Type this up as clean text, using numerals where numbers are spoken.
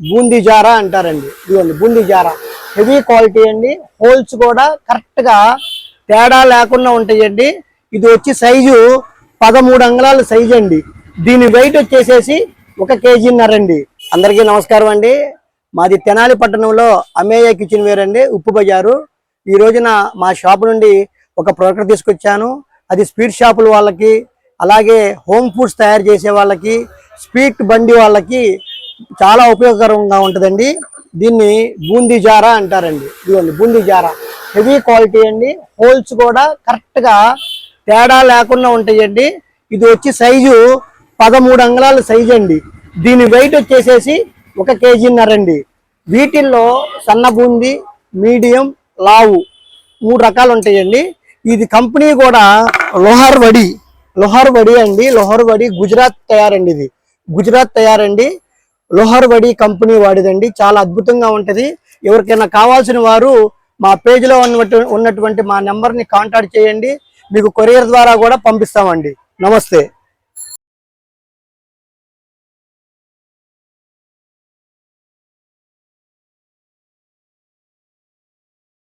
Boondi Zara అంటారండి. ఇదిగోండి boondi Zara, heavy quality అండి. హోల్స్ కూడా కరెక్ట్ గా తేడా లేకుండా ఉంటాయండి. ఇది వచ్చి సైజు 13 అంగుళాల సైజు అండి. దీని వెయిట్ వచ్చేసేసి 1 కేజీన్నర అండి. అందరికీ నమస్కారం అండి. మాది తెనాలి పట్టణంలో అమేయ కిచెన్ వేర్ అండి, ఉప్పు బజారు. ఈ రోజున మా షాప్ నుండి ఒక ప్రోడక్ట్ తీసుకొచ్చాను. అది స్వీట్ షాపుల వాళ్ళకి, అలాగే హోమ్ ఫుడ్స్ తయారు చేసే వాళ్ళకి, స్వీట్ బండి వాళ్ళకి చాలా ఉపయోగకరంగా ఉంటుందండి. దీన్ని బూందీ జారా అంటారండి. ఇదిగోండి బూందీ జారా, హెవీ క్వాలిటీ అండి. హోల్స్ కూడా కరెక్ట్ గా తేడా లేకుండా ఉంటాయండి. ఇది వచ్చి సైజు 13 అంగుళాల సైజు అండి. దీని వెయిట్ వచ్చేసేసి 1 కేజీన్నర అండి. వీటిల్లో సన్న బూందీ, మీడియం, లావు 3 రకాలు ఉంటాయండి. ఇది కంపెనీ కూడా లోహార్ వడి అండి. లోహార్ వడి గుజరాత్ తయారండి. ఇది గుజరాత్ తయారండి. లోహార్ వడి కంపెనీ వాడిదండి. చాలా అద్భుతంగా ఉంటది. ఎవరికైనా కావాల్సిన వారు మా పేజీలో ఉన్నటువంటి మా నెంబర్ని కాంటాక్ట్ చేయండి. మీకు కొరియర్ ద్వారా కూడా పంపిస్తామండి. నమస్తే.